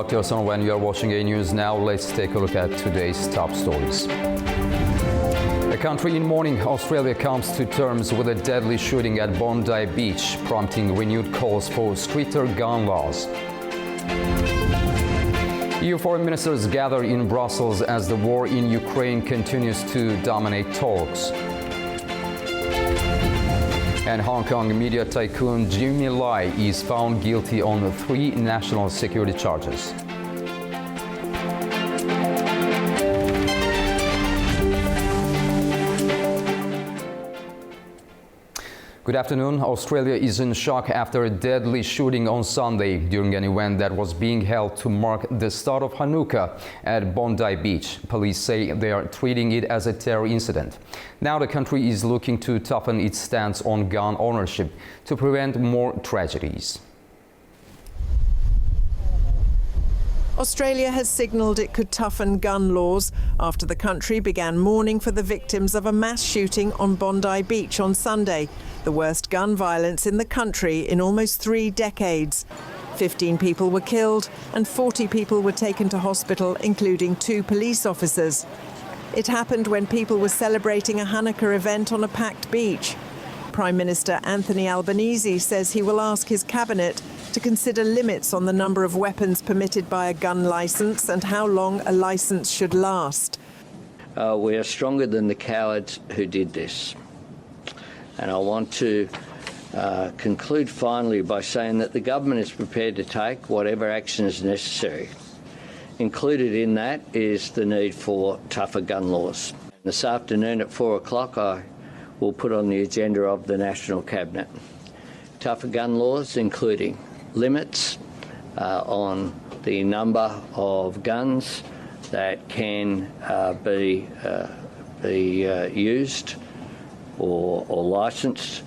Burak Tilson when you are watching A News Now. Let's take a look at today's top stories. A country in mourning, Australia comes to terms with a deadly shooting at Bondi Beach, prompting renewed calls for stricter gun laws. EU foreign ministers gather in Brussels as the war in Ukraine continues to dominate talks. And Hong Kong media tycoon Jimmy Lai is found guilty on 3 national security charges. Good afternoon. Australia is in shock after a deadly shooting on Sunday during an event that was being held to mark the start of Hanukkah at Bondi Beach. Police say they are treating it as a terror incident. Now the country is looking to toughen its stance on gun ownership to prevent more tragedies. Australia has signalled it could toughen gun laws after the country began mourning for the victims of a mass shooting on Bondi Beach on Sunday, the worst gun violence in the country in almost 3 decades. 15 people were killed and 40 people were taken to hospital, including 2 police officers. It happened when people were celebrating a Hanukkah event on a packed beach. Prime Minister Anthony Albanese says he will ask his cabinet to consider limits on the number of weapons permitted by a gun licence and how long a licence should last. We are stronger than the cowards who did this. And I want to conclude finally by saying that the government is prepared to take whatever action is necessary. Included in that is the need for tougher gun laws. This afternoon at 4 o'clock I will put on the agenda of the National Cabinet tougher gun laws, including limits on the number of guns that can be used or licensed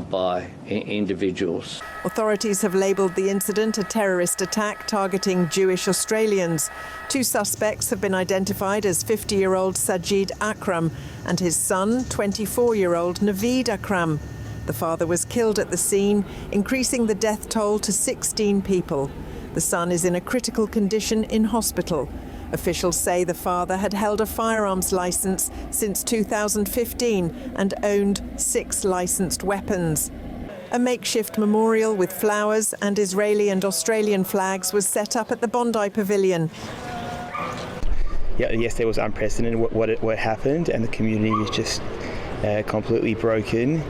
by individuals. Authorities have labelled the incident a terrorist attack targeting Jewish Australians. 2 suspects have been identified as 50-year-old Sajid Akram and his son, 24-year-old Naveed Akram. The father was killed at the scene, increasing the death toll to 16 people. The son is in a critical condition in hospital. Officials say the father had held a firearms licence since 2015 and owned 6 licensed weapons. A makeshift memorial with flowers and Israeli and Australian flags was set up at the Bondi Pavilion. Yes, there was unprecedented what happened, and the community is just completely broken.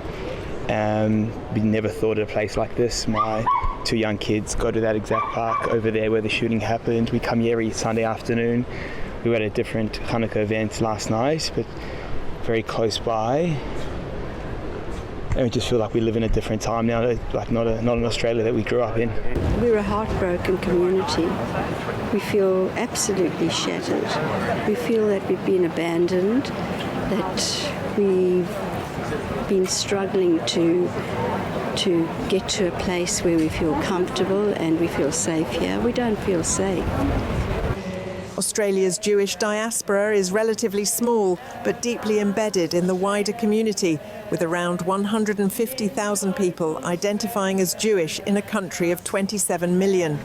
We never thought of a place like this. My 2 young kids go to that exact park over there where the shooting happened. We come here every Sunday afternoon. We were at a different Hanukkah event last night, but very close by. And we just feel like we live in a different time now, like not an Australia that we grew up in. We're a heartbroken community. We feel absolutely shattered. We feel that we've been abandoned, that we've been struggling to get to a place where we feel comfortable and we feel safe here. We don't feel safe. Australia's Jewish diaspora is relatively small but deeply embedded in the wider community, with around 150,000 people identifying as Jewish in a country of 27 million.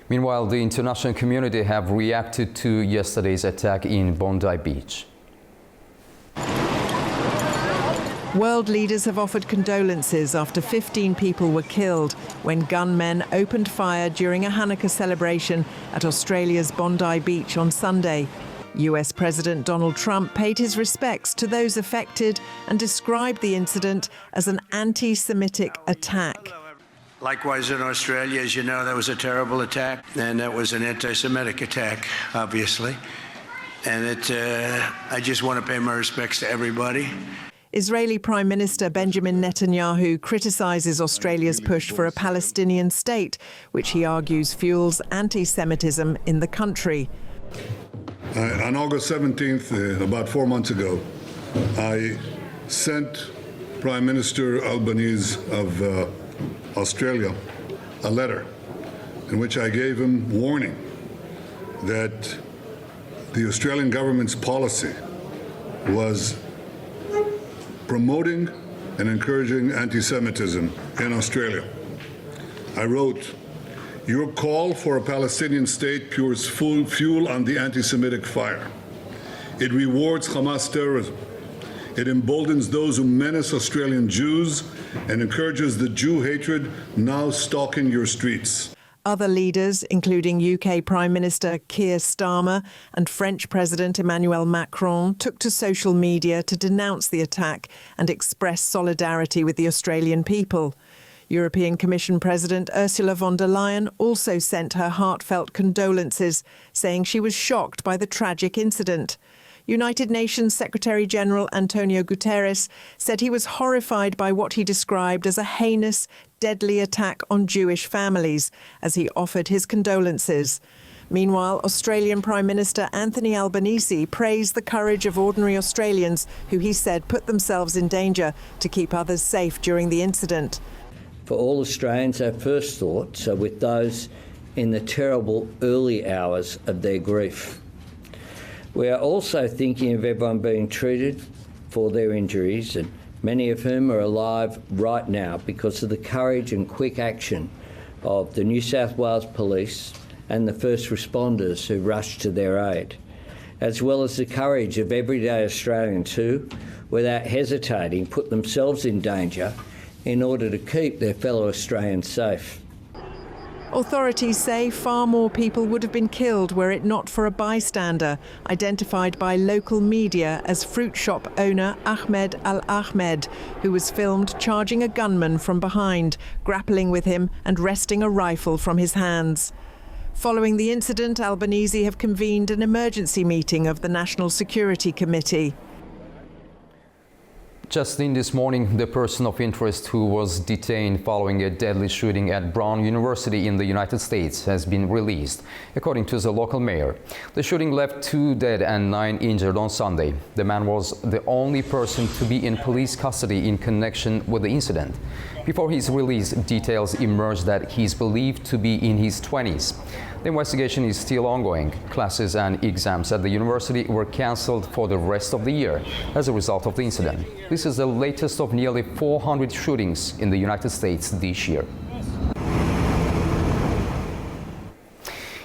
Meanwhile, the international community have reacted to yesterday's attack in Bondi Beach. World leaders have offered condolences after 15 people were killed when gunmen opened fire during a Hanukkah celebration at Australia's Bondi Beach on Sunday. US President Donald Trump paid his respects to those affected and described the incident as an anti-Semitic attack. Likewise in Australia, as you know, that was a terrible attack, and that was an anti-Semitic attack, obviously. And I just want to pay my respects to everybody. Israeli Prime Minister Benjamin Netanyahu criticises Australia's push for a Palestinian state, which he argues fuels anti-Semitism in the country. On August 17th, about 4 months ago, I sent Prime Minister Albanese of Australia a letter in which I gave him warning that the Australian government's policy was promoting and encouraging anti-Semitism in Australia. I wrote, "Your call for a Palestinian state pours fuel on the anti-Semitic fire. It rewards Hamas terrorism. It emboldens those who menace Australian Jews and encourages the Jew hatred now stalking your streets." Other leaders, including UK Prime Minister Keir Starmer and French President Emmanuel Macron, took to social media to denounce the attack and express solidarity with the Australian people. European Commission President Ursula von der Leyen also sent her heartfelt condolences, saying she was shocked by the tragic incident. United Nations Secretary-General Antonio Guterres said he was horrified by what he described as a heinous, deadly attack on Jewish families, as he offered his condolences. Meanwhile, Australian Prime Minister Anthony Albanese praised the courage of ordinary Australians who he said put themselves in danger to keep others safe during the incident. For all Australians, our first thoughts are with those in the terrible early hours of their grief. We are also thinking of everyone being treated for their injuries, and many of whom are alive right now because of the courage and quick action of the New South Wales Police and the first responders who rushed to their aid, as well as the courage of everyday Australians who, without hesitating, put themselves in danger in order to keep their fellow Australians safe. Authorities say far more people would have been killed were it not for a bystander, identified by local media as fruit shop owner Ahmed Al-Ahmed, who was filmed charging a gunman from behind, grappling with him and wresting a rifle from his hands. Following the incident, Albanese have convened an emergency meeting of the National Security Committee. Just in this morning, the person of interest who was detained following a deadly shooting at Brown University in the United States has been released, according to the local mayor. The shooting left 2 dead and 9 injured on Sunday. The man was the only person to be in police custody in connection with the incident. Before his release, details emerged that he is believed to be in his 20s. The investigation is still ongoing. Classes and exams at the university were cancelled for the rest of the year as a result of the incident. This is the latest of nearly 400 shootings in the United States this year.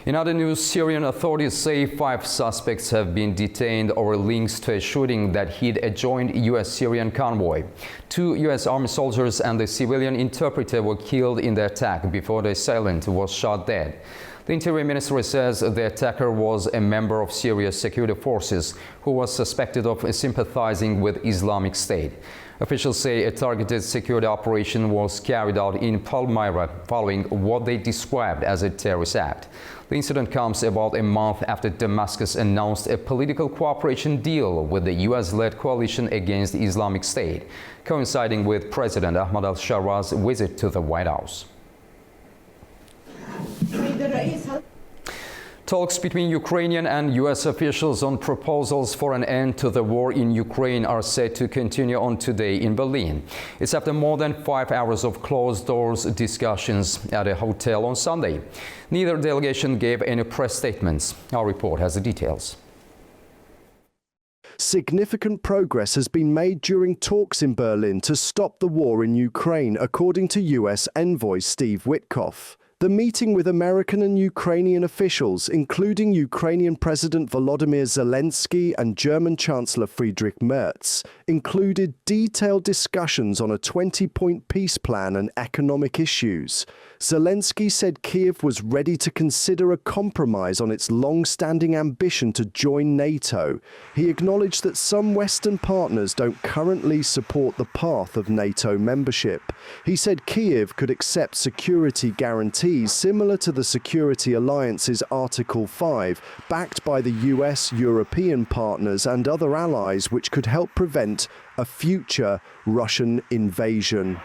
In other news, Syrian authorities say 5 suspects have been detained over links to a shooting that hit a joint U.S.-Syrian convoy. 2 U.S. Army soldiers and a civilian interpreter were killed in the attack before the assailant was shot dead. The Interior Ministry says the attacker was a member of Syria's security forces who was suspected of sympathizing with Islamic State. Officials say a targeted security operation was carried out in Palmyra following what they described as a terrorist act. The incident comes about a month after Damascus announced a political cooperation deal with the U.S.-led coalition against Islamic State, coinciding with President Ahmad al-Shaara's visit to the White House. Talks between Ukrainian and U.S. officials on proposals for an end to the war in Ukraine are set to continue on today in Berlin. It's after more than 5 hours of closed-doors discussions at a hotel on Sunday. Neither delegation gave any press statements. Our report has the details. Significant progress has been made during talks in Berlin to stop the war in Ukraine, according to U.S. envoy Steve Witkoff. The meeting with American and Ukrainian officials, including Ukrainian President Volodymyr Zelensky and German Chancellor Friedrich Merz, included detailed discussions on a 20-point peace plan and economic issues. Zelensky said Kyiv was ready to consider a compromise on its long-standing ambition to join NATO. He acknowledged that some Western partners don't currently support the path of NATO membership. He said Kyiv could accept security guarantees similar to the Security Alliance's Article 5, backed by the US, European partners and other allies, which could help prevent a future Russian invasion.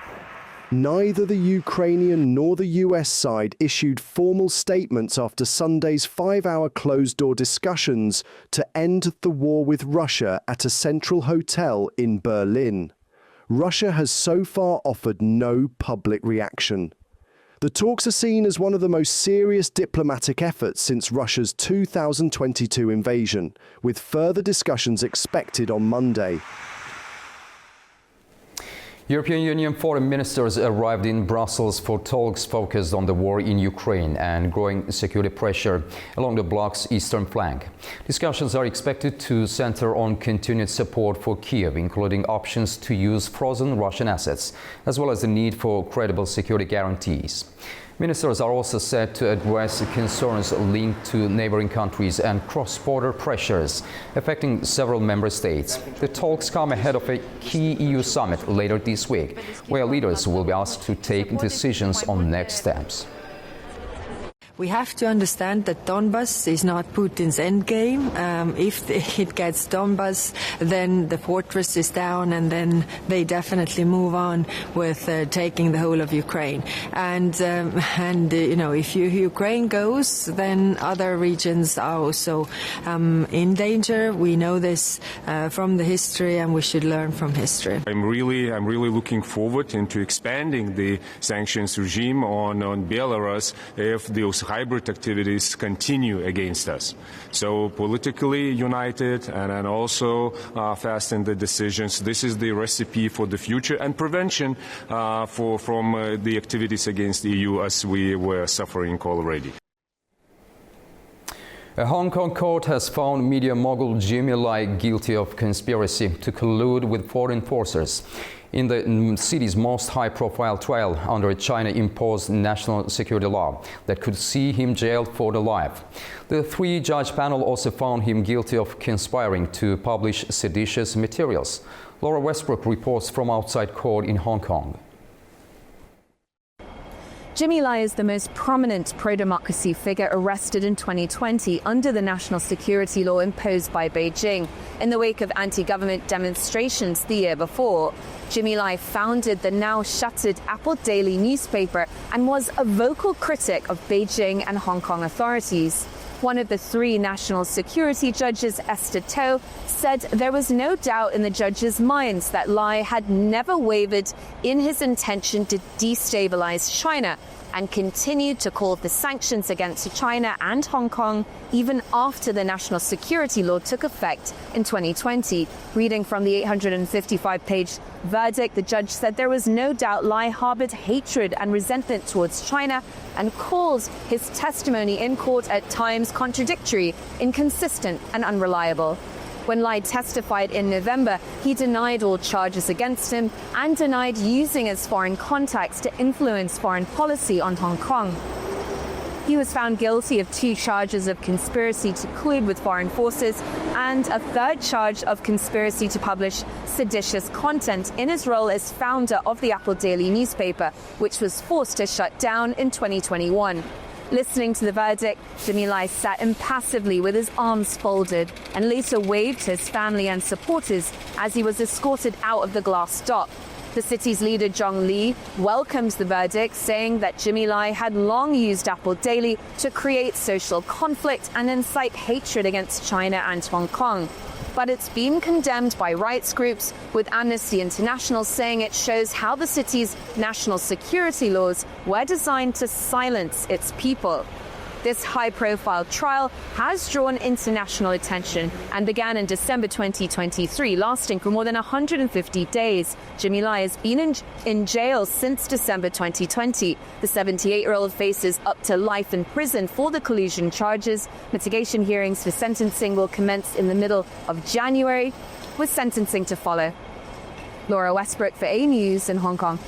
Neither the Ukrainian nor the US side issued formal statements after Sunday's 5-hour closed-door discussions to end the war with Russia at a central hotel in Berlin. Russia has so far offered no public reaction. The talks are seen as one of the most serious diplomatic efforts since Russia's 2022 invasion, with further discussions expected on Monday. European Union foreign ministers arrived in Brussels for talks focused on the war in Ukraine and growing security pressure along the bloc's eastern flank. Discussions are expected to center on continued support for Kyiv, including options to use frozen Russian assets, as well as the need for credible security guarantees. Ministers are also set to address concerns linked to neighboring countries and cross-border pressures affecting several member states. The talks come ahead of a key EU summit later this week, where leaders will be asked to take decisions on next steps. We have to understand that Donbas is not Putin's endgame. If it gets Donbas, then the fortress is down, and then they definitely move on with taking the whole of Ukraine. And if Ukraine goes, then other regions are also in danger. We know this from the history, and we should learn from history. I'm really looking forward into expanding the sanctions regime on Belarus if those hybrid activities continue against us. So politically united and also fast in the decisions. This is the recipe for the future and prevention from the activities against the EU as we were suffering already. A Hong Kong court has found media mogul Jimmy Lai guilty of conspiracy to collude with foreign forces in the city's most high-profile trial under a China-imposed national security law that could see him jailed for life. The three-judge panel also found him guilty of conspiring to publish seditious materials. Laura Westbrook reports from outside court in Hong Kong. Jimmy Lai is the most prominent pro-democracy figure arrested in 2020 under the national security law imposed by Beijing in the wake of anti-government demonstrations the year before. Jimmy Lai founded the now shuttered Apple Daily newspaper and was a vocal critic of Beijing and Hong Kong authorities. One of the three national security judges, Esther To, said there was no doubt in the judges' minds that Lai had never wavered in his intention to destabilize China and continued to call for sanctions against China and Hong Kong even after the national security law took effect in 2020. Reading from the 855-page verdict, the judge said there was no doubt Lai harbored hatred and resentment towards China and called his testimony in court at times contradictory, inconsistent, and unreliable. When Lai testified in November, he denied all charges against him and denied using his foreign contacts to influence foreign policy on Hong Kong. He was found guilty of 2 charges of conspiracy to collude with foreign forces and a 3rd charge of conspiracy to publish seditious content in his role as founder of the Apple Daily newspaper, which was forced to shut down in 2021. Listening to the verdict, Jimmy Lai sat impassively with his arms folded and later waved to his family and supporters as he was escorted out of the glass dock. The city's leader, Zhong Li, welcomes the verdict, saying that Jimmy Lai had long used Apple Daily to create social conflict and incite hatred against China and Hong Kong. But it's been condemned by rights groups, with Amnesty International saying it shows how the city's national security laws were designed to silence its people. This high-profile trial has drawn international attention and began in December 2023, lasting for more than 150 days. Jimmy Lai has been in jail since December 2020. The 78-year-old faces up to life in prison for the collusion charges. Mitigation hearings for sentencing will commence in the middle of January, with sentencing to follow. Laura Westbrook for A News in Hong Kong.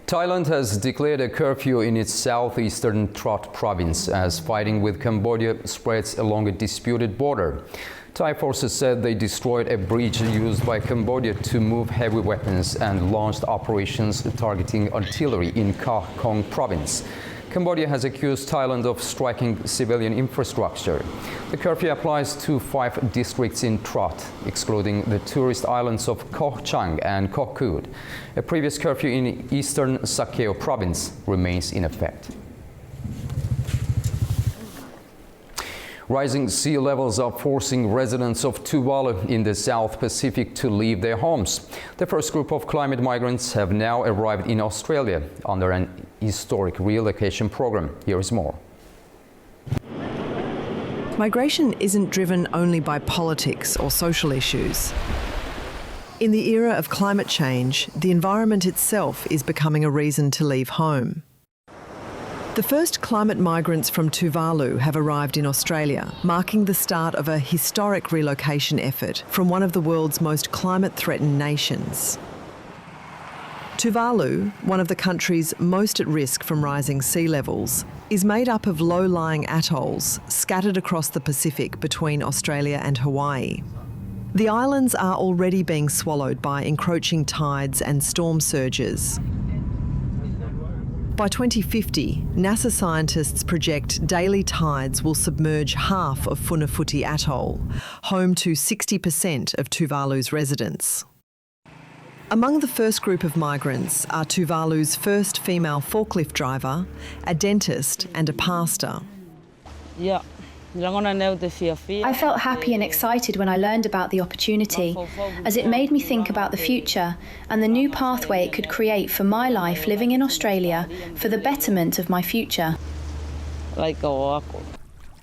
Thailand has declared a curfew in its southeastern Trat province as fighting with Cambodia spreads along a disputed border. Thai forces said they destroyed a bridge used by Cambodia to move heavy weapons and launched operations targeting artillery in Kah Kong province. Cambodia has accused Thailand of striking civilian infrastructure. The curfew applies to 5 districts in Trat, excluding the tourist islands of Koh Chang and Koh Kood. A previous curfew in eastern Sakeo province remains in effect. Rising sea levels are forcing residents of Tuvalu in the South Pacific to leave their homes. The first group of climate migrants have now arrived in Australia under an historic relocation program. Here is more. Migration isn't driven only by politics or social issues. In the era of climate change, the environment itself is becoming a reason to leave home. The first climate migrants from Tuvalu have arrived in Australia, marking the start of a historic relocation effort from one of the world's most climate-threatened nations. Tuvalu, one of the countries most at risk from rising sea levels, is made up of low-lying atolls scattered across the Pacific between Australia and Hawaii. The islands are already being swallowed by encroaching tides and storm surges. By 2050, NASA scientists project daily tides will submerge half of Funafuti Atoll, home to 60% of Tuvalu's residents. Among the first group of migrants are Tuvalu's first female forklift driver, a dentist and a pastor. I felt happy and excited when I learned about the opportunity, as it made me think about the future and the new pathway it could create for my life living in Australia for the betterment of my future.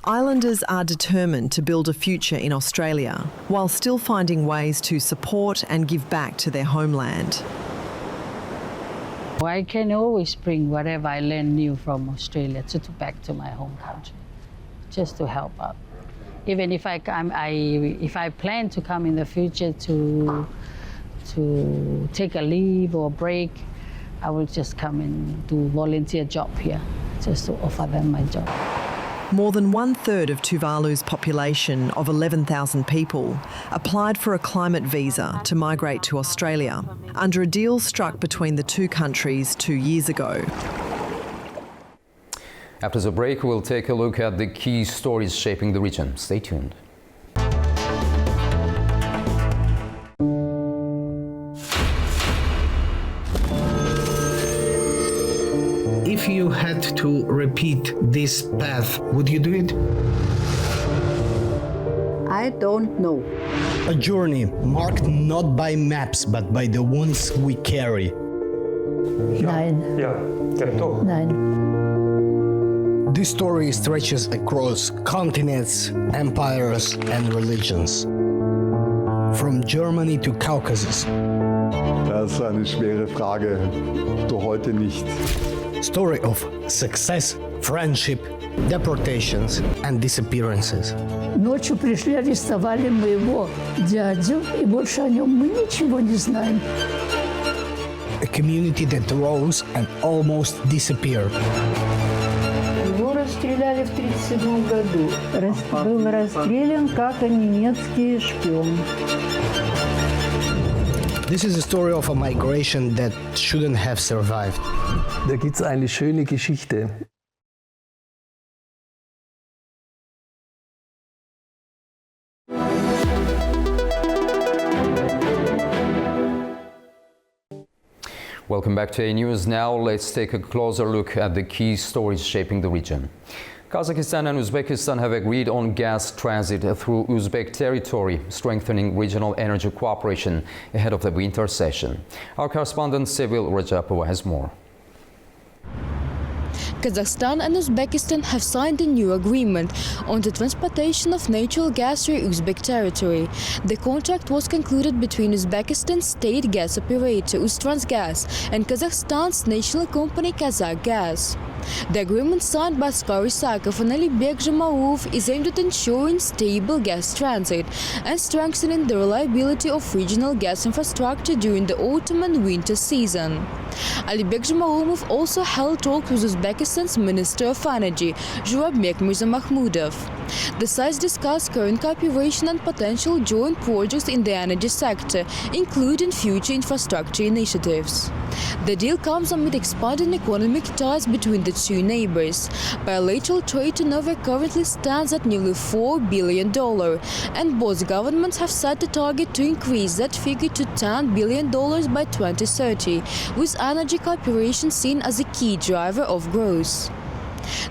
Islanders are determined to build a future in Australia while still finding ways to support and give back to their homeland. I can always bring whatever I learn new from Australia back to my home country, just to help out. Even if I plan to come in the future to take a leave or a break, I will just come and do volunteer job here, just to offer them my job. More than 1/3 of Tuvalu's population of 11,000 people applied for a climate visa to migrate to Australia under a deal struck between the two countries 2 years ago. After the break, we'll take a look at the key stories shaping the region. Stay tuned. If you had to repeat this path, would you do it? I don't know. A journey marked not by maps, but by the ones we carry. Nein. Nein. This story stretches across continents, empires, and religions. From Germany to Caucasus. Das ist eine schwere Frage. Du heute nicht. Story of success, friendship, deportations, and disappearances. Ночью пришли, арестовали моего дядю, и больше о нем мы ничего не знаем. A community that rose and almost disappeared. Его расстреляли в 1937 году. Был расстрелян как немецкий шпион. This is a story of a migration that shouldn't have survived. Da gibt's eine schöne Geschichte. Welcome back to A News. Now let's take a closer look at the key stories shaping the region. Kazakhstan and Uzbekistan have agreed on gas transit through Uzbek territory, strengthening regional energy cooperation ahead of the winter session. Our correspondent Sevil Rajapova has more. Kazakhstan and Uzbekistan have signed a new agreement on the transportation of natural gas through Uzbek territory. The contract was concluded between Uzbekistan's state gas operator Uztransgaz and Kazakhstan's national company Kazakgas. The agreement signed by Askar Isakov and Alibek Zhamaouf is aimed at ensuring stable gas transit and strengthening the reliability of regional gas infrastructure during the autumn and winter season. Alibek Zhamaouf also held talks with Uzbekistan's Minister of Energy, Zhurabek Mirzamokhmudov. The sides discussed current cooperation and potential joint projects in the energy sector, including future infrastructure initiatives. The deal comes amid expanding economic ties between the two neighbors. Bilateral trade turnover currently stands at nearly $4 billion, and both governments have set a target to increase that figure to $10 billion by 2030, with energy cooperation seen as a key driver of growth.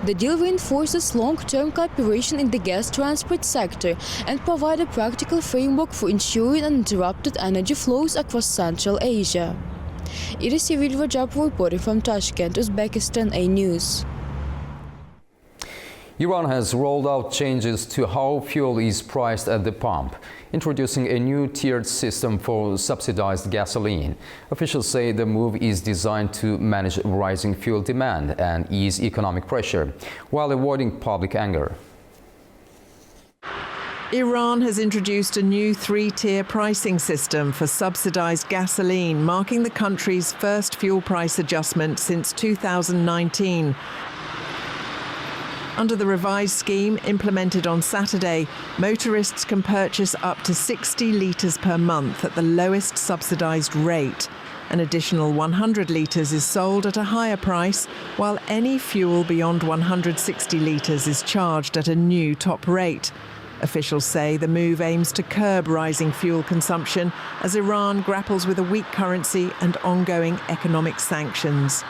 The deal reinforces long-term cooperation in the gas transport sector and provides a practical framework for ensuring uninterrupted energy flows across Central Asia. It is Sevil Rajapova reporting from Tashkent, Uzbekistan, A News. Iran has rolled out changes to how fuel is priced at the pump, introducing a new tiered system for subsidized gasoline. Officials say the move is designed to manage rising fuel demand and ease economic pressure, while avoiding public anger. Iran has introduced a new three-tier pricing system for subsidized gasoline, marking the country's first fuel price adjustment since 2019. Under the revised scheme implemented on Saturday, motorists can purchase up to 60 litres per month at the lowest subsidised rate. An additional 100 litres is sold at a higher price, while any fuel beyond 160 litres is charged at a new top rate. Officials say the move aims to curb rising fuel consumption as Iran grapples with a weak currency and ongoing economic sanctions.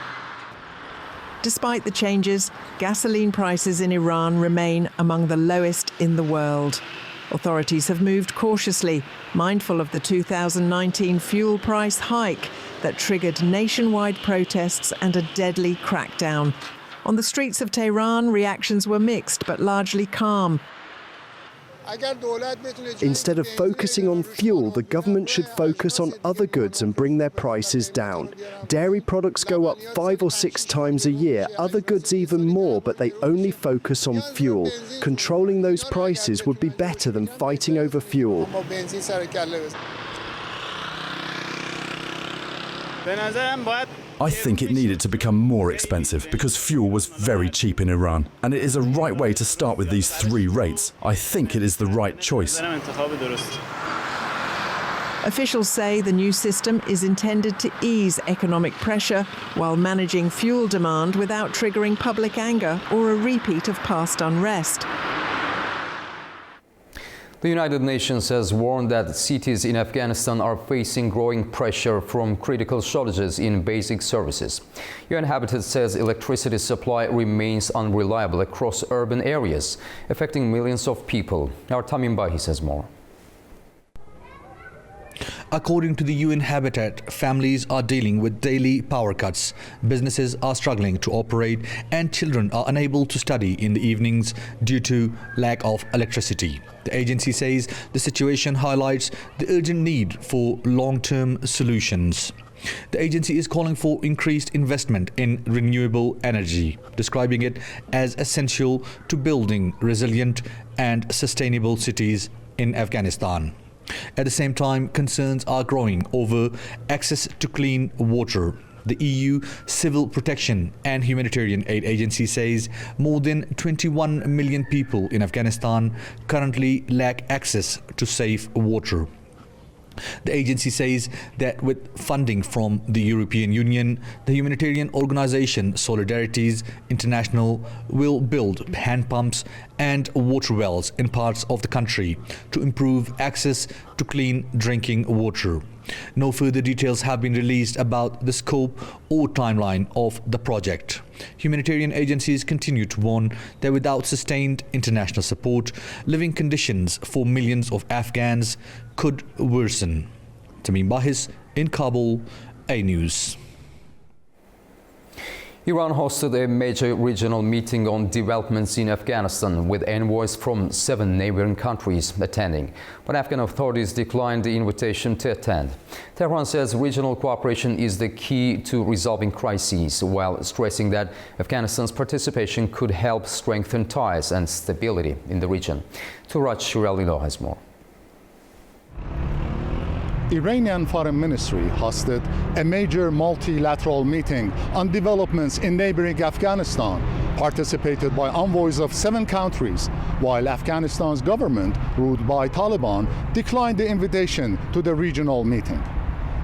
Despite the changes, gasoline prices in Iran remain among the lowest in the world. Authorities have moved cautiously, mindful of the 2019 fuel price hike that triggered nationwide protests and a deadly crackdown. On the streets of Tehran, reactions were mixed but largely calm. Instead of focusing on fuel, the government should focus on other goods and bring their prices down. Dairy products go up 5 or 6 times a year, other goods even more, but they only focus on fuel. Controlling those prices would be better than fighting over fuel. I think it needed to become more expensive because fuel was very cheap in Iran, and it is a right way to start with these 3 rates. I think it is the right choice. Officials say the new system is intended to ease economic pressure while managing fuel demand without triggering public anger or a repeat of past unrest. The United Nations has warned that cities in Afghanistan are facing growing pressure from critical shortages in basic services. UN Habitat says electricity supply remains unreliable across urban areas, affecting millions of people. Our Tamim Bahi says more. According to the UN Habitat, families are dealing with daily power cuts, businesses are struggling to operate, and children are unable to study in the evenings due to lack of electricity. The agency says the situation highlights the urgent need for long-term solutions. The agency is calling for increased investment in renewable energy, describing it as essential to building resilient and sustainable cities in Afghanistan. At the same time, concerns are growing over access to clean water. The EU Civil Protection and Humanitarian Aid Agency says more than 21 million people in Afghanistan currently lack access to safe water. The agency says that with funding from the European Union, the humanitarian organization Solidarities International will build hand pumps and water wells in parts of the country to improve access to clean drinking water. No further details have been released about the scope or timeline of the project. Humanitarian agencies continue to warn that without sustained international support, living conditions for millions of Afghans could worsen. Tamim Bahis in Kabul, A News. Iran hosted a major regional meeting on developments in Afghanistan with envoys from 7 neighboring countries attending, but Afghan authorities declined the invitation to attend. Tehran says regional cooperation is the key to resolving crises, while stressing that Afghanistan's participation could help strengthen ties and stability in the region. Turaj Shiralilo has more. Iranian Foreign Ministry hosted a major multilateral meeting on developments in neighboring Afghanistan, participated by envoys of 7 countries, while Afghanistan's government, ruled by Taliban, declined the invitation to the regional meeting.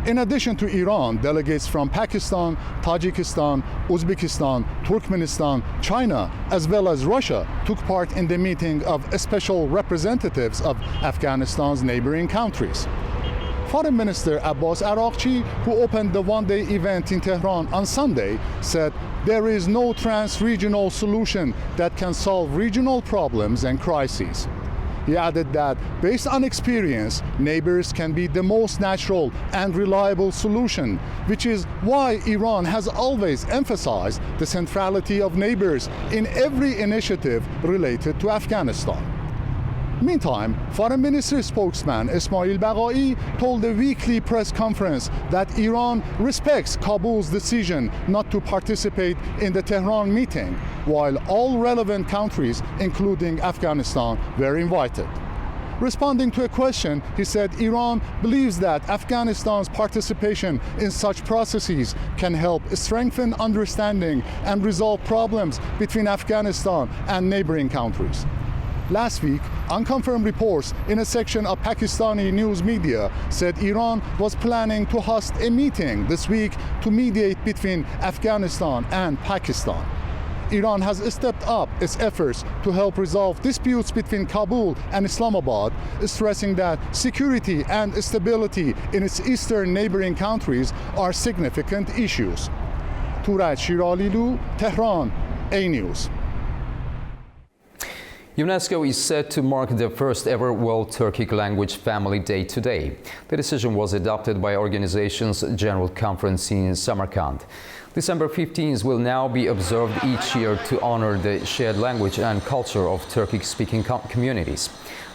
In addition to Iran, delegates from Pakistan, Tajikistan, Uzbekistan, Turkmenistan, China, as well as Russia took part in the meeting of special representatives of Afghanistan's neighboring countries. Foreign Minister Abbas Araghchi, who opened the one-day event in Tehran on Sunday, said there is no trans-regional solution that can solve regional problems and crises. He added that, based on experience, neighbors can be the most natural and reliable solution, which is why Iran has always emphasized the centrality of neighbors in every initiative related to Afghanistan. Meantime, Foreign Ministry spokesman Ismail Baghai told a weekly press conference that Iran respects Kabul's decision not to participate in the Tehran meeting, while all relevant countries, including Afghanistan, were invited. Responding to a question, he said Iran believes that Afghanistan's participation in such processes can help strengthen understanding and resolve problems between Afghanistan and neighboring countries. Last week, unconfirmed reports in a section of Pakistani news media said Iran was planning to host a meeting this week to mediate between Afghanistan and Pakistan. Iran has stepped up its efforts to help resolve disputes between Kabul and Islamabad, stressing that security and stability in its eastern neighboring countries are significant issues. Turaj Shiralilu, Tehran, A News. UNESCO is set to mark the first ever World Turkic Language Family Day today. The decision was adopted by organization's General Conference in Samarkand. December 15th will now be observed each year to honor the shared language and culture of Turkic-speaking communities.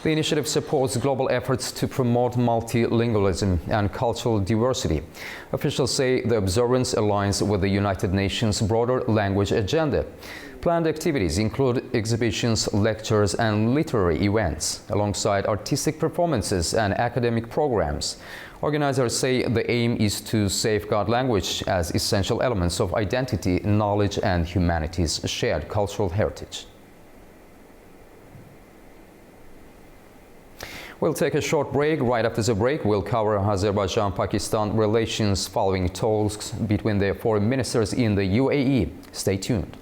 The initiative supports global efforts to promote multilingualism and cultural diversity. Officials say the observance aligns with the United Nations' broader language agenda. Planned activities include exhibitions, lectures, and literary events, alongside artistic performances and academic programs. Organizers say the aim is to safeguard language as essential elements of identity, knowledge, and humanity's shared cultural heritage. We'll take a short break. Right after the break, we'll cover Azerbaijan-Pakistan relations following talks between the foreign ministers in the UAE. Stay tuned.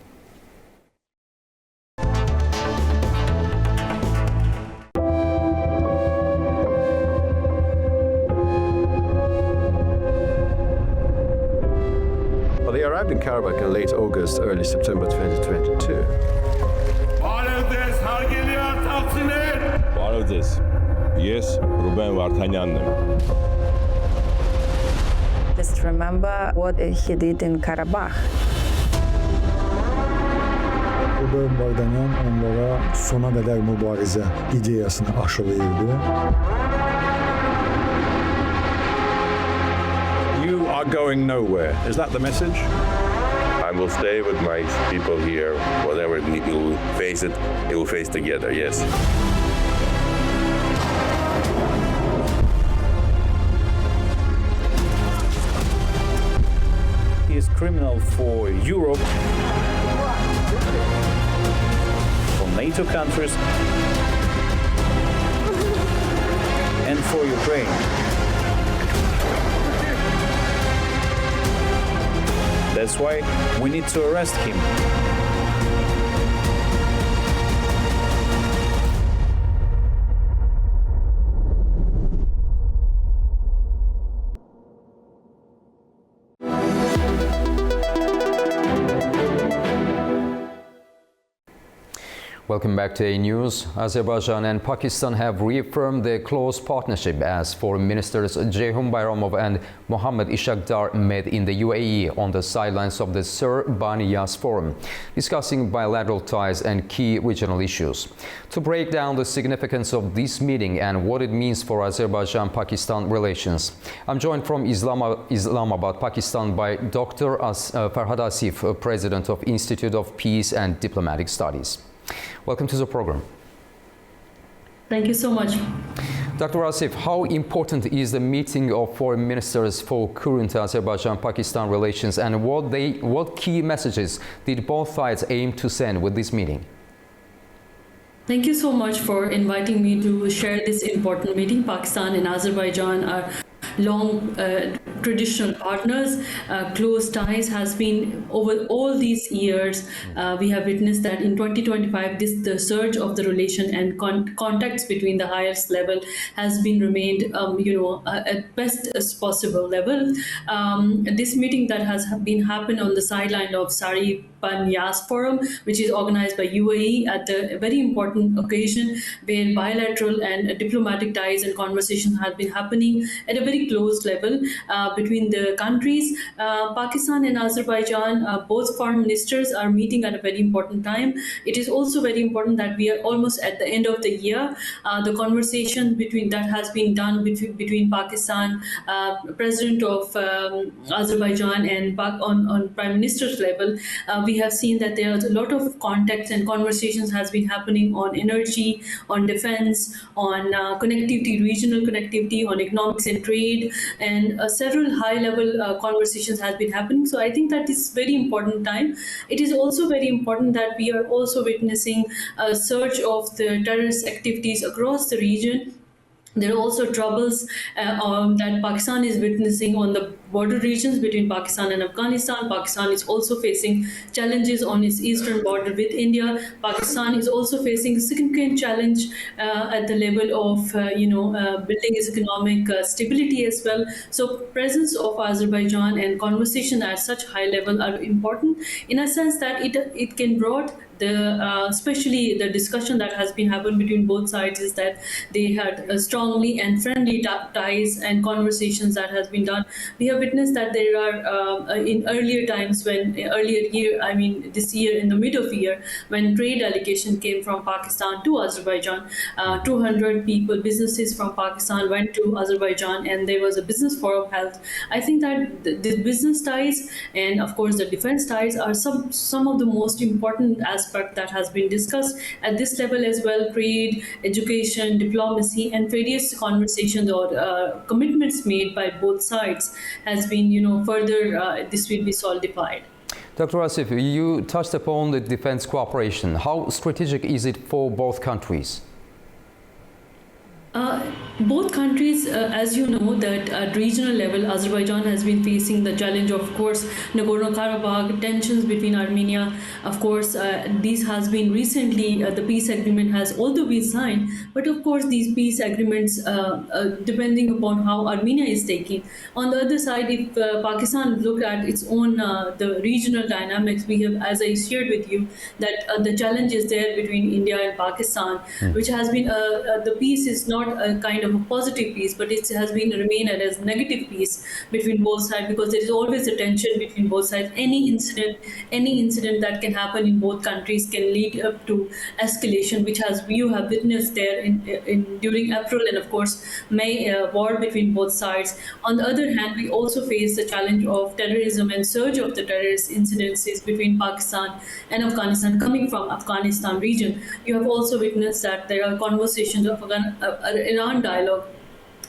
They arrived in Karabakh in late August, early September 2022. Yes, Ruben Vartanyan. Just remember what he did in Karabakh. Ruben Vartanyan onlara sona kadar mübarize ideyasını aşılayırdı. You are going nowhere. Is that the message? I will stay with my people here. Whatever we will face it, we will face together, yes. He is criminal for Europe, for NATO countries, and for Ukraine. That's why we need to arrest him. Welcome back to A News. Azerbaijan and Pakistan have reaffirmed their close partnership as foreign ministers Ceyhun Bayramov and Mohammad Ishaqdar met in the UAE on the sidelines of the Sir Bani Yas Forum, discussing bilateral ties and key regional issues. To break down the significance of this meeting and what it means for Azerbaijan-Pakistan relations, I'm joined from Islamabad, Pakistan by Dr. Farhad Asif, President of Institute of Peace and Diplomatic Studies. Welcome to the program. Thank you so much. Dr. Asif, how important is the meeting of foreign ministers for current Azerbaijan-Pakistan relations, and what key messages did both sides aim to send with this meeting? Thank you so much for inviting me to share this important meeting. Pakistan and Azerbaijan are long traditional partners. Close ties has been over all these years. We have witnessed that in 2025, the surge of the relation and contacts between the highest level has been remained, at best as possible level. This meeting that has been happened on the sideline of Sari Pan Yas Forum, which is organized by UAE at a very important occasion where bilateral and diplomatic ties and conversations have been happening at a very close level between the countries. Pakistan and Azerbaijan, both foreign ministers are meeting at a very important time. It is also very important that we are almost at the end of the year. The conversation between that has been done between Pakistan, President of Azerbaijan, and on Prime Minister's level. We have seen that there are a lot of contacts and conversations has been happening on energy, on defense, on connectivity, regional connectivity, on economics and trade, and several high-level conversations has been happening. So I think that is very important time. It is also very important that we are also witnessing a surge of the terrorist activities across the region. There are also troubles that Pakistan is witnessing on the border regions between Pakistan and Afghanistan. Pakistan is also facing challenges on its eastern border with India. Pakistan is also facing a significant challenge at the level of building its economic stability as well. So presence of Azerbaijan and conversation at such high level are important in a sense that it can brought especially the discussion that has been happened between both sides is that they had strongly and friendly ties and conversations that has been done. We have witnessed that there are in earlier times this year in the mid of year when trade allocation came from Pakistan to Azerbaijan, 200 people, businesses from Pakistan went to Azerbaijan and there was a business forum held. I think that the business ties and of course the defense ties are some of the most important aspects that has been discussed at this level as well. Trade, education, diplomacy, and various conversations or commitments made by both sides has been, further this will be solidified. Dr. Asif, you touched upon the defense cooperation. How strategic is it for both countries? Both countries, as you know, that at regional level, Azerbaijan has been facing the challenge of course, Nagorno-Karabakh, tensions between Armenia. Of course, these has been recently, the peace agreement has although been signed, but of course these peace agreements, depending upon how Armenia is taking. On the other side, if Pakistan look at its own, the regional dynamics, we have, as I shared with you, that the challenge is there between India and Pakistan, which has been, the peace is not a kind of a positive peace, but it has been remained as negative peace between both sides because there is always a tension between both sides. Any incident that can happen in both countries can lead up to escalation, which you have witnessed there during April and of course May, war between both sides. On the other hand, we also face the challenge of terrorism and surge of the terrorist incidences between Pakistan and Afghanistan coming from Afghanistan region. You have also witnessed that there are conversations of Iran dialogue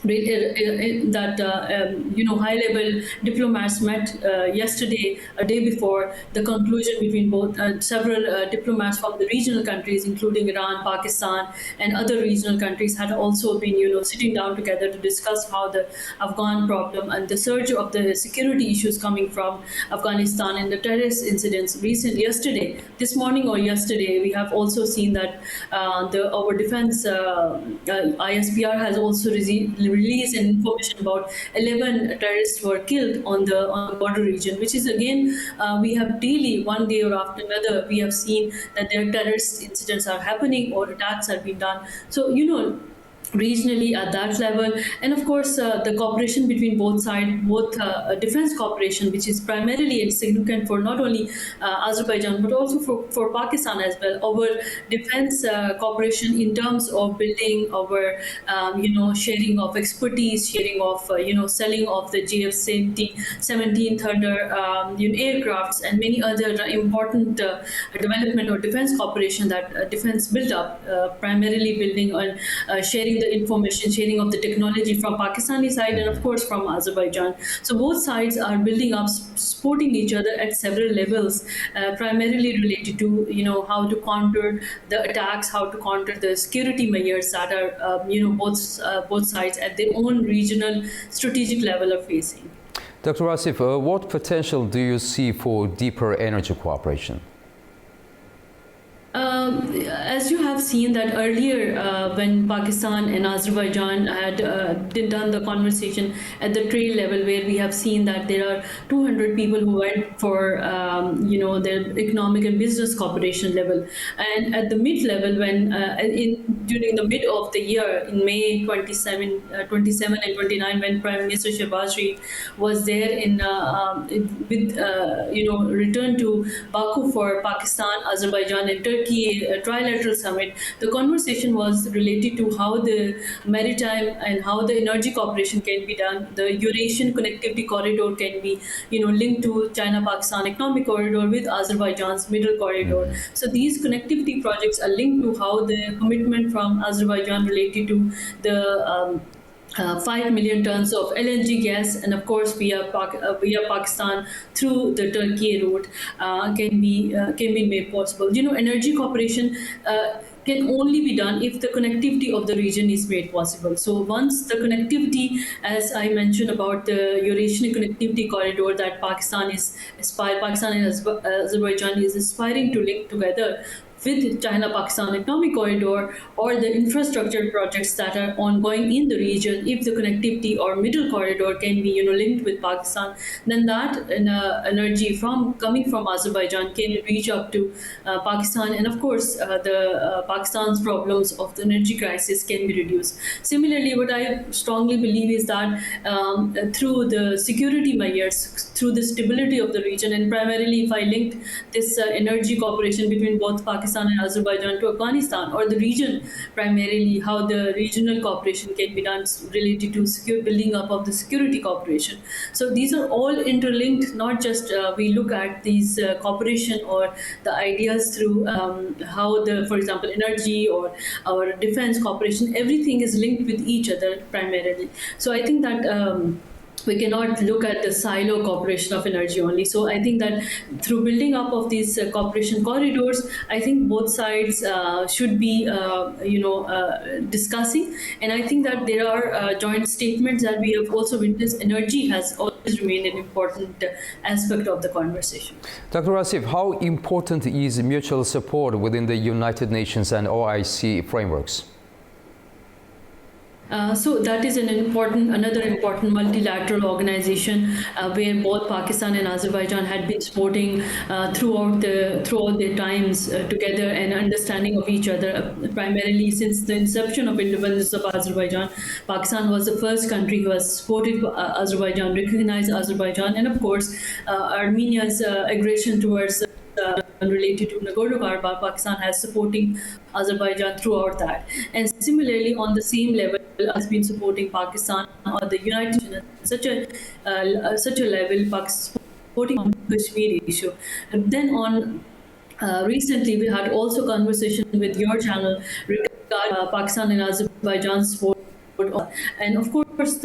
that high-level diplomats met yesterday, a day before the conclusion between both several diplomats from the regional countries, including Iran, Pakistan, and other regional countries, had also been sitting down together to discuss how the Afghan problem and the surge of the security issues coming from Afghanistan and the terrorist incidents this morning or yesterday, we have also seen that our defense ISPR has also released information about 11 terrorists who were killed on the border region, which is again, we have daily, one day or after another, we have seen that there are terrorist incidents are happening or attacks are being done. So, regionally at that level, and of course the cooperation between both sides, both defense cooperation, which is primarily significant for not only Azerbaijan but also for Pakistan as well. Our defense cooperation in terms of building our sharing of expertise, sharing of selling of the JF-17 Thunder aircrafts and many other important development or defense cooperation that defense built up, primarily building on sharing the information, sharing of the technology from Pakistani side and of course from Azerbaijan. So both sides are building up, supporting each other at several levels, primarily related to how to counter the attacks, how to counter the security measures that are both sides at their own regional strategic level are facing. Dr. Asif, what potential do you see for deeper energy cooperation? As you have seen that earlier, when Pakistan and Azerbaijan had done the conversation at the trade level, where we have seen that there are 200 people who went for, their economic and business cooperation level. And at the mid level, when during the mid of the year, in May 27 and 29, when Prime Minister Shehbaz Sharif was there returned to Baku for Pakistan, Azerbaijan and Turkey trilateral summit, the conversation was related to how the maritime and how the energy cooperation can be done. The Eurasian connectivity corridor can be, linked to China-Pakistan economic corridor with Azerbaijan's middle corridor. So these connectivity projects are linked to how the commitment from Azerbaijan related to the 5 million tons of LNG gas, and of course via Pakistan through the Turkey route can be made possible. Energy cooperation can only be done if the connectivity of the region is made possible. So once the connectivity, as I mentioned about the Eurasian connectivity corridor that Pakistan and Azerbaijan is aspiring to link together with China-Pakistan economic corridor or the infrastructure projects that are ongoing in the region, if the connectivity or middle corridor can be linked with Pakistan, then that energy coming from Azerbaijan can reach up to Pakistan, and of course the Pakistan's problems of the energy crisis can be reduced. Similarly, what I strongly believe is that through the security measures, through the stability of the region, and primarily if I linked this energy cooperation between both Pakistan and Azerbaijan to Afghanistan, or the region, primarily how the regional cooperation can be done related to building up of the security cooperation. So these are all interlinked, not just we look at these cooperation or the ideas through how for example, energy or our defense cooperation, everything is linked with each other primarily. So I think that we cannot look at the silo cooperation of energy only. So I think that through building up of these cooperation corridors, I think both sides should be, discussing. And I think that there are joint statements that we have also witnessed. Energy has always remained an important aspect of the conversation. Dr. Asif, how important is mutual support within the United Nations and OIC frameworks? So that is another important multilateral organization where both Pakistan and Azerbaijan had been supporting throughout their times together and understanding of each other. Primarily since the inception of independence of Azerbaijan, Pakistan was the first country who has supported Azerbaijan, recognized Azerbaijan, and of course Armenia's aggression towards related to Nagorno-Karabakh, Pakistan has supporting Azerbaijan throughout that. And similarly, on the same level, has been supporting Pakistan or the United Nations at such a level, Pakistan supporting on the Kashmir issue. And then on recently, we had also conversation with your channel regarding Pakistan and Azerbaijan's support. And of course,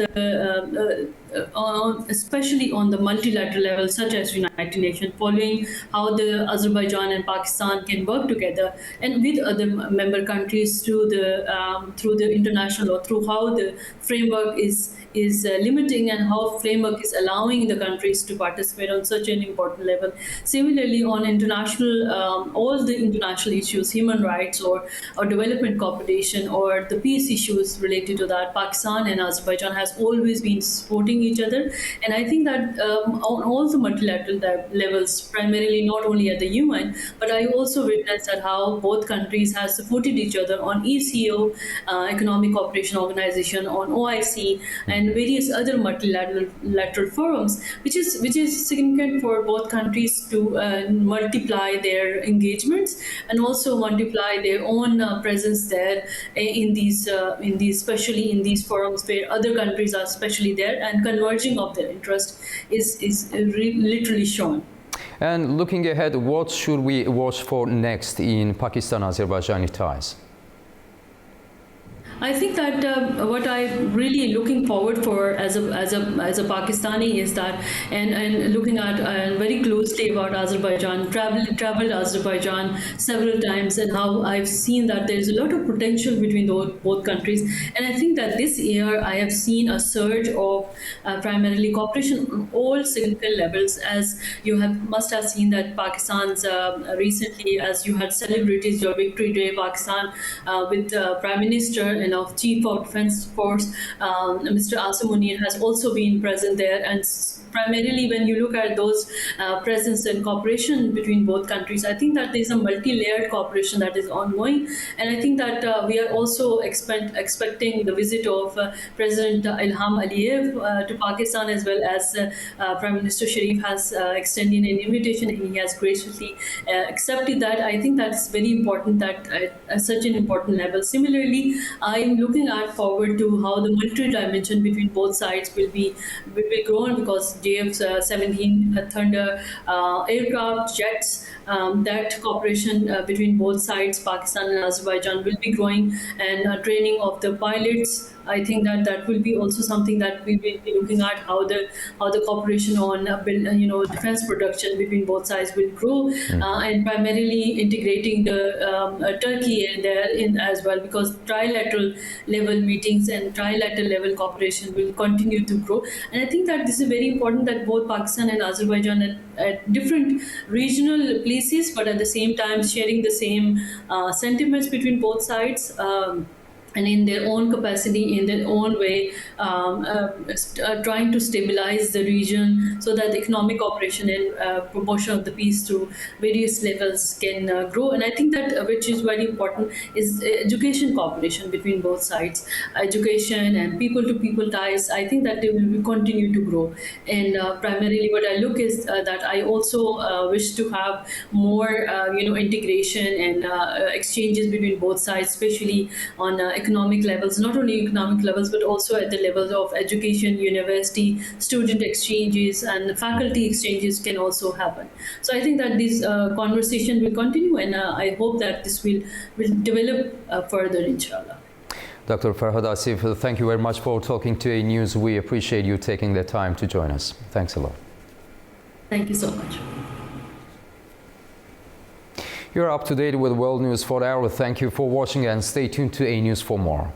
especially on the multilateral level, such as United Nations, following how the Azerbaijan and Pakistan can work together and with other member countries through the international law, through how the framework is limiting and how framework is allowing the countries to participate on such an important level. Similarly, on international, all the international issues, human rights or development cooperation or the peace issues related to that, Pakistan and Azerbaijan has always been supporting each other. And I think that on all the multilateral levels, primarily not only at the UN, but I also witnessed that how both countries have supported each other on ECO, Economic Cooperation Organization, on OIC, and various other multilateral forums, which is significant for both countries to multiply their engagements and also multiply their own presence there in these especially in these forums where other countries are especially there, and converging of their interest is literally shown. And looking ahead, what should we watch for next in Pakistan-Azerbaijani ties? I think that what I'm really looking forward for as a Pakistani is that, and looking at very closely about Azerbaijan, traveled Azerbaijan several times, and how I've seen that there's a lot of potential between both countries. And I think that this year I have seen a surge of primarily cooperation on all significant levels, as you must have seen that Pakistan's recently, as you had celebrated your Victory Day, Pakistan with Prime Minister and of Chief of Defence Force, Mr. Asim Munir has also been present there. And primarily when you look at those presence and cooperation between both countries, I think that there's a multi-layered cooperation that is ongoing. And I think that we are also expecting the visit of President Ilham Aliyev to Pakistan, as well as Prime Minister Sharif has extended an invitation, and he has graciously accepted that. I think that's very important, that at such an important level. Similarly, I'm looking forward to how the military dimension between both sides will be grown, because JF-17 Thunder aircraft, jets, that cooperation between both sides, Pakistan and Azerbaijan, will be growing, and training of the pilots. I think that will be also something that we will be looking at, how the cooperation on defense production between both sides will grow, and primarily integrating the Turkey in as well, because trilateral level meetings and trilateral level cooperation will continue to grow. And I think that this is very important, that both Pakistan and Azerbaijan at different regional places, but at the same time sharing the same sentiments between both sides. And in their own capacity, in their own way, trying to stabilize the region so that the economic cooperation and promotion of the peace through various levels can grow. And I think that which is very important is education cooperation between both sides. Education and people-to-people ties, I think that they will continue to grow. And primarily what I look is that I also wish to have more integration and exchanges between both sides, especially on economic levels, not only economic levels, but also at the levels of education, university, student exchanges, and faculty exchanges can also happen. So I think that this conversation will continue, and I hope that this will develop further, inshallah. Dr. Farhad Asif, thank you very much for talking to A News. We appreciate you taking the time to join us. Thanks a lot. Thank you so much. You're up to date with World News for the hour. Thank you for watching, and stay tuned to A News for more.